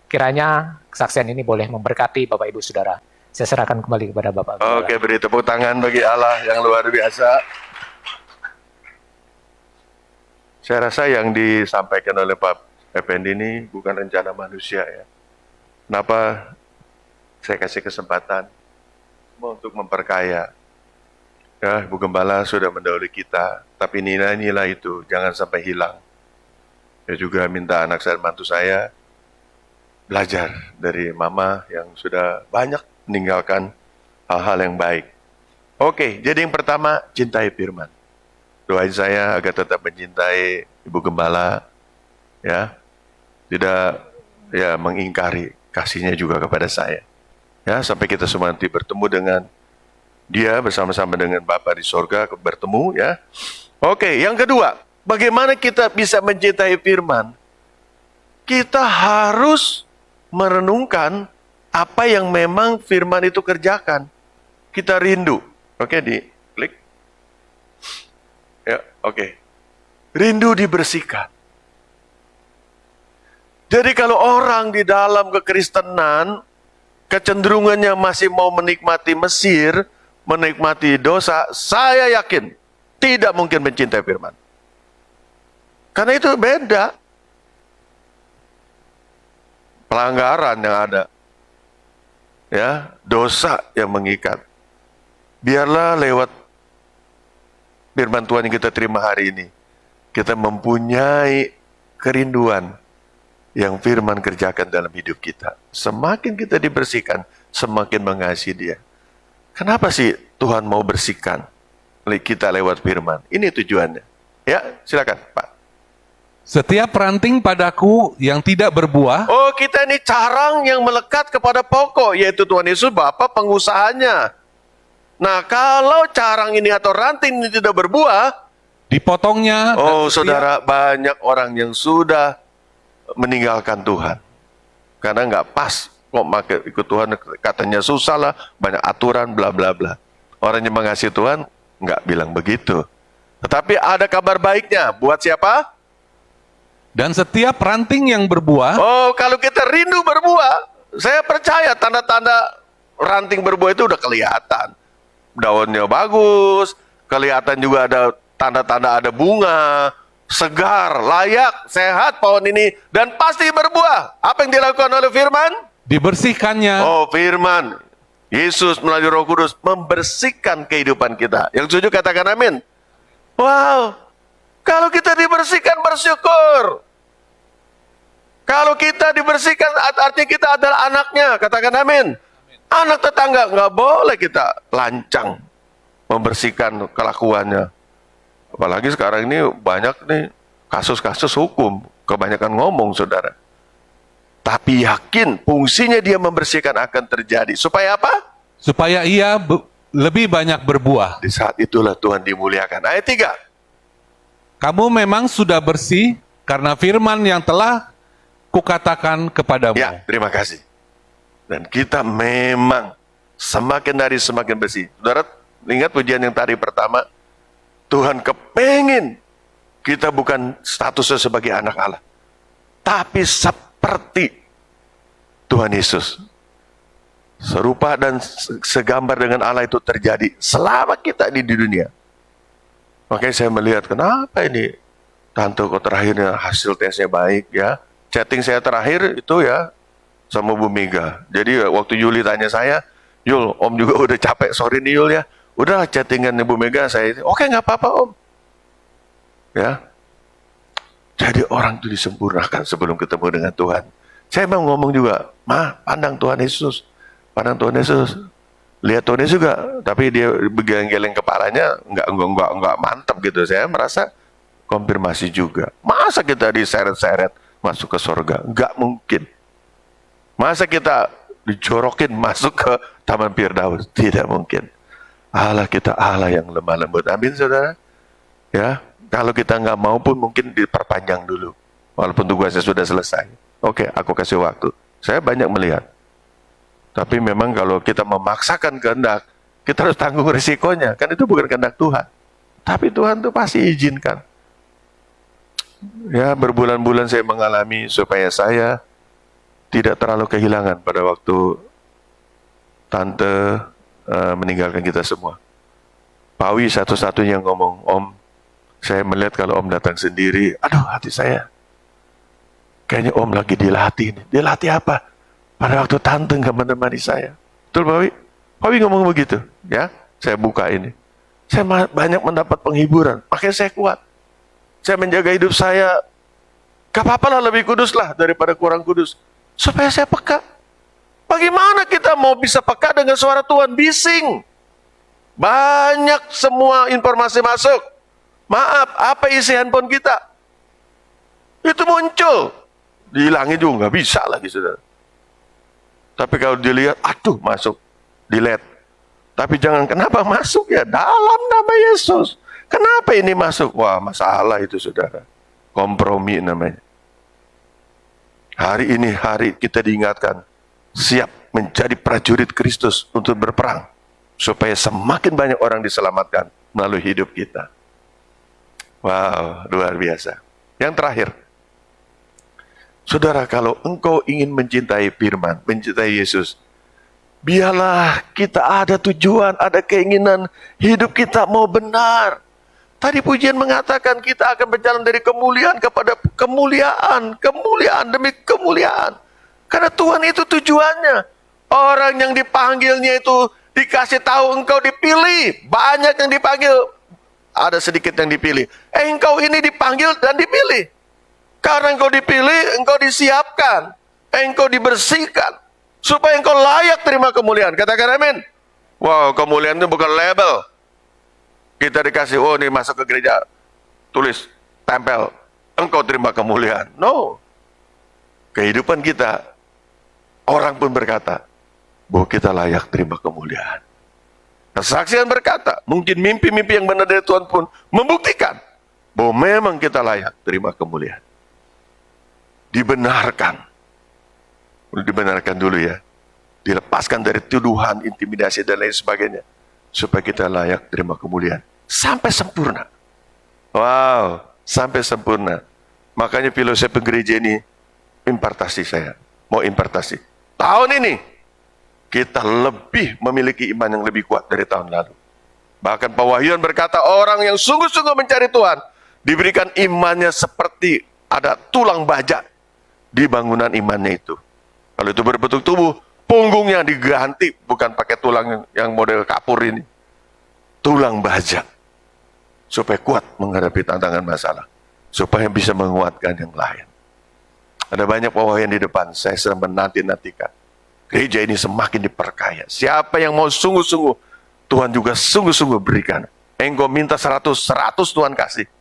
Kiranya kesaksian ini boleh memberkati Bapak Ibu Saudara. Saya serahkan kembali kepada Bapak Gembala. Oke, beri tepuk tangan bagi Allah yang luar biasa. Saya rasa yang disampaikan oleh Pak Effendi ini bukan rencana manusia, ya. Kenapa saya kasih kesempatan untuk memperkaya? Ya, Bu Gembala sudah mendahului kita, tapi nilai-nilai itu jangan sampai hilang. Saya juga minta anak saya, mantu saya, belajar dari mama yang sudah banyak meninggalkan hal-hal yang baik. Oke, jadi yang pertama, cintai firman. Doain saya agar tetap mencintai Ibu Gembala, ya, tidak ya mengingkari kasihnya juga kepada saya. Ya, sampai kita semua nanti bertemu dengan dia bersama-sama dengan Bapa di sorga, bertemu, ya. Oke, yang kedua, bagaimana kita bisa mencintai firman? Kita harus merenungkan apa yang memang firman itu kerjakan. Kita rindu. Oke, di klik. Ya, oke. Rindu dibersihkan. Jadi kalau orang di dalam kekristenan kecenderungannya masih mau menikmati Mesir, menikmati dosa, saya yakin tidak mungkin mencintai firman. Karena itu beda. Pelanggaran yang ada. Ya, dosa yang mengikat. Biarlah lewat firman Tuhan yang kita terima hari ini, kita mempunyai kerinduan yang firman kerjakan dalam hidup kita. Semakin kita dibersihkan, semakin mengasihi dia. Kenapa sih Tuhan mau bersihkan kita lewat firman? Ini tujuannya. Ya, silakan Pak. Setiap ranting padaku yang tidak berbuah, Oh, kita ini carang yang melekat kepada pokok, yaitu Tuhan Yesus Bapa pengusahanya. Nah, kalau carang ini atau ranting ini tidak berbuah, dipotongnya. oh dan saudara, banyak orang yang sudah meninggalkan Tuhan. Karena nggak pas kok ikut Tuhan, katanya susah lah, banyak aturan, bla bla bla. Orang yang mengasihi Tuhan nggak bilang begitu. Tetapi ada kabar baiknya, buat siapa? Dan setiap ranting yang berbuah, Oh, kalau kita rindu berbuah, saya percaya tanda-tanda ranting berbuah itu udah kelihatan. Daunnya bagus, kelihatan juga ada tanda-tanda ada bunga, segar, layak, sehat pohon ini, dan pasti berbuah. Apa yang dilakukan oleh firman? dibersihkannya. Oh, firman. Yesus melalui Roh Kudus membersihkan kehidupan kita. Yang setuju katakan amin. Wow. Kalau kita dibersihkan, bersyukur. Kalau kita dibersihkan, artinya kita adalah anaknya. Katakan amin. Anak tetangga, nggak boleh kita lancang membersihkan kelakuannya. Apalagi sekarang ini banyak nih kasus-kasus hukum. Kebanyakan ngomong, saudara. Tapi yakin fungsinya dia membersihkan akan terjadi. Supaya apa? Supaya ia lebih banyak berbuah. Di saat itulah Tuhan dimuliakan. Ayat 3. Kamu memang sudah bersih karena firman yang telah kukatakan kepadamu. Ya, terima kasih. Dan kita memang semakin hari semakin bersih. Saudara, ingat pujian yang tadi pertama? Tuhan kepengin kita bukan statusnya sebagai anak Allah, tapi seperti Tuhan Yesus. Serupa dan segambar dengan Allah itu terjadi selama kita di dunia. Makanya saya melihat, kenapa ini tante kok terakhirnya hasil tesnya baik ya. Chatting saya terakhir itu ya sama Bu Mega. Jadi waktu Yuli tanya saya, Yul, Om juga udah capek, sorry nih Yul ya. Udah chattingan Bu Mega, saya, oke nggak apa-apa Om. Ya. Jadi orang itu disempurnakan sebelum ketemu dengan Tuhan. Saya mau ngomong juga, pandang Tuhan Yesus. Pandang Tuhan Yesus. Lihat Tuhan Yesus juga, tapi dia geleng-geleng kepalanya, enggak mantap gitu. Saya merasa konfirmasi juga. Masa kita diseret-seret masuk ke surga? Enggak mungkin. Masa kita dijorokin masuk ke Taman Firdaus? Tidak mungkin. Allah kita Allah yang lemah lembut. Amin, saudara. Ya, kalau kita nggak mau pun mungkin diperpanjang dulu. Walaupun tugasnya sudah selesai. Oke, aku kasih waktu. Saya banyak melihat. Tapi memang kalau kita memaksakan kehendak, kita harus tanggung risikonya. Kan itu bukan kehendak Tuhan. Tapi Tuhan tuh pasti izinkan. Ya, berbulan-bulan saya mengalami supaya saya tidak terlalu kehilangan pada waktu tante meninggalkan kita semua. Pawi satu-satunya yang ngomong, Om, saya melihat kalau Om datang sendiri, aduh hati saya, kayaknya Om lagi dilatih. Dilatih apa? Pada waktu tante nggak menemani saya. Betul Pawi? Pawi ngomong begitu, ya. Saya buka ini. Saya banyak mendapat penghiburan, makanya saya kuat. Saya menjaga hidup saya, gak apa-apa lah lebih kudus lah daripada kurang kudus. Supaya saya peka. Bagaimana kita mau bisa peka dengan suara Tuhan bising? Banyak semua informasi masuk. Maaf, apa isi handphone kita? Itu muncul. Dihilangin juga nggak bisa lagi, saudara. Tapi kalau dilihat, aduh masuk, delete. Tapi jangan kenapa masuk ya dalam nama Yesus. Kenapa ini masuk? Wah, masalah itu, saudara. Kompromi namanya. Hari ini hari kita diingatkan siap menjadi prajurit Kristus untuk berperang supaya semakin banyak orang diselamatkan melalui hidup kita. Wow, luar biasa. Yang terakhir, saudara, kalau engkau ingin mencintai firman, mencintai Yesus, biarlah kita ada tujuan, ada keinginan hidup kita mau benar. Tadi pujian mengatakan kita akan berjalan dari kemuliaan kepada kemuliaan, kemuliaan demi kemuliaan. Karena Tuhan itu tujuannya. Orang yang dipanggilnya itu dikasih tahu engkau dipilih. Banyak yang dipanggil, ada sedikit yang dipilih. Engkau ini dipanggil dan dipilih. Karena engkau dipilih, engkau disiapkan. Engkau dibersihkan. Supaya engkau layak terima kemuliaan. Katakan amin. Wow, kemuliaan itu bukan label. Kita dikasih, oh ini masuk ke gereja, tulis, tempel, engkau terima kemuliaan. No. Kehidupan kita, orang pun berkata, bahwa kita layak terima kemuliaan. Kesaksian berkata, mungkin mimpi-mimpi yang benar dari Tuhan pun membuktikan, bahwa memang kita layak terima kemuliaan. Dibenarkan. Dibenarkan dulu ya. Dilepaskan dari tuduhan, intimidasi, dan lain sebagainya. Supaya kita layak terima kemuliaan. Sampai sempurna. Wow, sampai sempurna. Makanya filosofi gereja ini impartasi saya. Mau impartasi. Tahun ini, kita lebih memiliki iman yang lebih kuat dari tahun lalu. Bahkan pewahyuan berkata, orang yang sungguh-sungguh mencari Tuhan, diberikan imannya seperti ada tulang baja di bangunan imannya itu. Kalau itu berbentuk tubuh, punggungnya diganti, bukan pakai tulang yang model kapur ini. Tulang baja. Supaya kuat menghadapi tantangan masalah. Supaya bisa menguatkan yang lain. Ada banyak pewahyuan di depan, saya sedang menanti-nantikan. Gereja ini semakin diperkaya. Siapa yang mau sungguh-sungguh, Tuhan juga sungguh-sungguh berikan. Engkau minta 100 Tuhan kasih.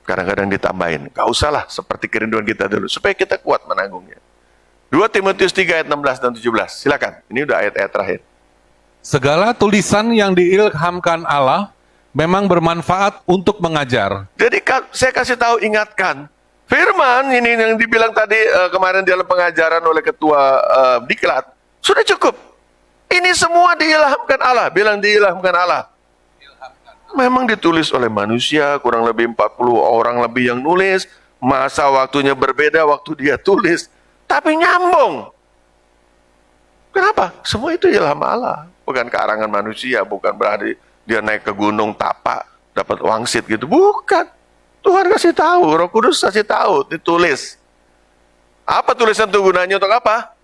Kadang-kadang ditambahin. Gak usahlah seperti kerinduan kita dulu. Supaya kita kuat menanggungnya. 2 Timotius 3 ayat 16 dan 17. Silakan, ini udah ayat-ayat terakhir. Segala tulisan yang diilhamkan Allah memang bermanfaat untuk mengajar. Jadi saya kasih tahu, ingatkan. Firman ini yang dibilang tadi kemarin dalam pengajaran oleh ketua Diklat. Sudah cukup. Ini semua diilhamkan Allah. Bilang diilhamkan Allah. Memang ditulis oleh manusia, kurang lebih 40 orang lebih yang nulis. Masa waktunya berbeda waktu dia tulis. Tapi nyambung. Kenapa? Semua itu ilham Allah. Bukan karangan manusia, bukan berarti dia naik ke gunung tapak, dapat wangsit gitu. Bukan. Tuhan kasih tahu, Roh Kudus kasih tahu, ditulis. Apa tulisan itu gunanya untuk apa?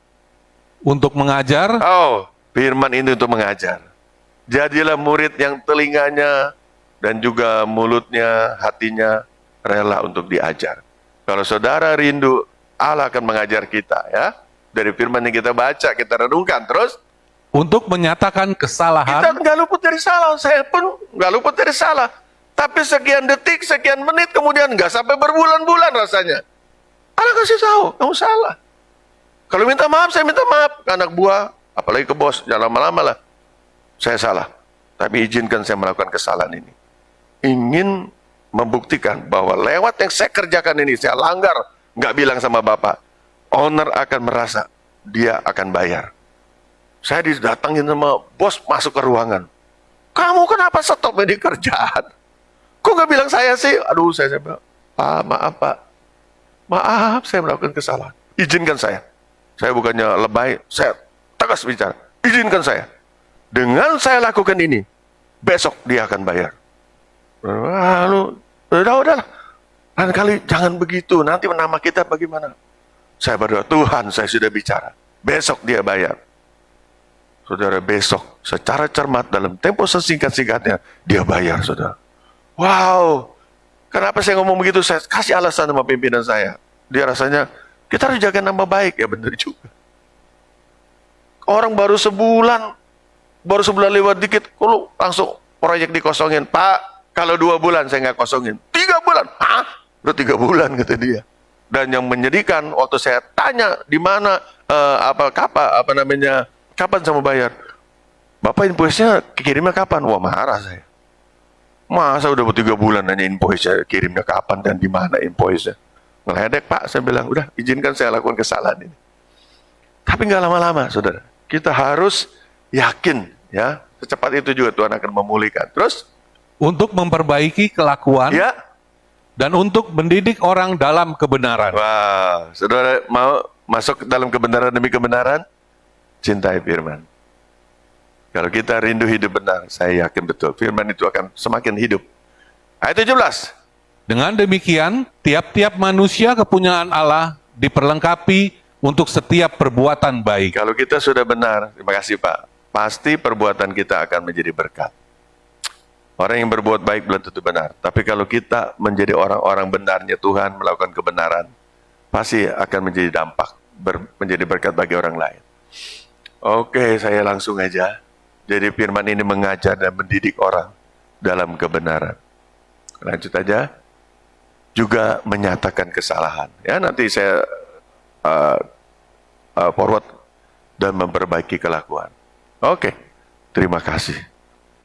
Untuk mengajar, Oh, firman ini untuk mengajar. Jadilah murid yang telinganya dan juga mulutnya, hatinya rela untuk diajar. Kalau saudara rindu, Allah akan mengajar kita ya. Dari firman yang kita baca, kita renungkan terus. untuk menyatakan Kita kesalahan, nggak luput dari salah, saya pun nggak luput dari salah. Tapi sekian detik, sekian menit, kemudian nggak sampai berbulan-bulan rasanya. Allah kasih tahu, kamu salah. Kalau minta maaf, saya minta maaf ke anak buah, apalagi ke bos, jangan lama-lama lah. Saya salah, tapi izinkan saya melakukan kesalahan ini. Ingin membuktikan bahwa lewat yang saya kerjakan ini, saya langgar, nggak bilang sama Bapak. Owner akan merasa dia akan bayar. Saya didatangin sama bos masuk ke ruangan. Kamu kenapa stop ini kerjaan? Kok nggak bilang saya sih? Aduh, saya bilang, Pak, maaf Pak. Maaf, saya melakukan kesalahan. Izinkan saya. Saya bukannya lebay, saya tegas bicara. Izinkan saya. Dengan saya lakukan ini, besok dia akan bayar. Lalu, udahlah. Lain kali jangan begitu, nanti nama kita bagaimana? Saya berdoa, Tuhan saya sudah bicara. Besok dia bayar. Saudara, besok secara cermat dalam tempo sesingkat-singkatnya, dia bayar, saudara. Wow, kenapa saya ngomong begitu? Saya kasih alasan sama pimpinan saya. Dia rasanya, kita harus jaga nama baik. Ya benar juga. Orang baru sebulan lewat dikit, kalau langsung proyek dikosongin. Pak, kalau 2 bulan saya nggak kosongin. 3 bulan? Hah? Udah 3 bulan, kata dia. Dan yang menyedihkan, waktu saya tanya, di mana, kapan sama bayar? Bapak invoice-nya kirimnya kapan? Wah, marah saya. Masa udah 3 bulan nanya invoice-nya, kirimnya kapan dan di mana invoice-nya? Ngeledek Pak, saya bilang, udah izinkan saya lakukan kesalahan ini. Tapi nggak lama-lama, saudara. Kita harus yakin, ya, secepat itu juga Tuhan akan memulihkan. Terus, untuk memperbaiki kelakuan, ya, dan untuk mendidik orang dalam kebenaran. wah, saudara mau masuk dalam kebenaran demi kebenaran? Cintai firman. Kalau kita rindu hidup benar, saya yakin betul firman itu akan semakin hidup. Ayat 17. Dengan demikian, tiap-tiap manusia kepunyaan Allah diperlengkapi untuk setiap perbuatan baik. Kalau kita sudah benar, terima kasih Pak, pasti perbuatan kita akan menjadi berkat. Orang yang berbuat baik belum tentu benar. Tapi kalau kita menjadi orang-orang benarnya Tuhan, melakukan kebenaran, pasti akan menjadi dampak, menjadi berkat bagi orang lain. Oke, saya langsung aja. Jadi firman ini mengajar dan mendidik orang dalam kebenaran. Lanjut aja. Juga menyatakan kesalahan. Ya, nanti saya forward dan memperbaiki kelakuan. Oke, terima kasih.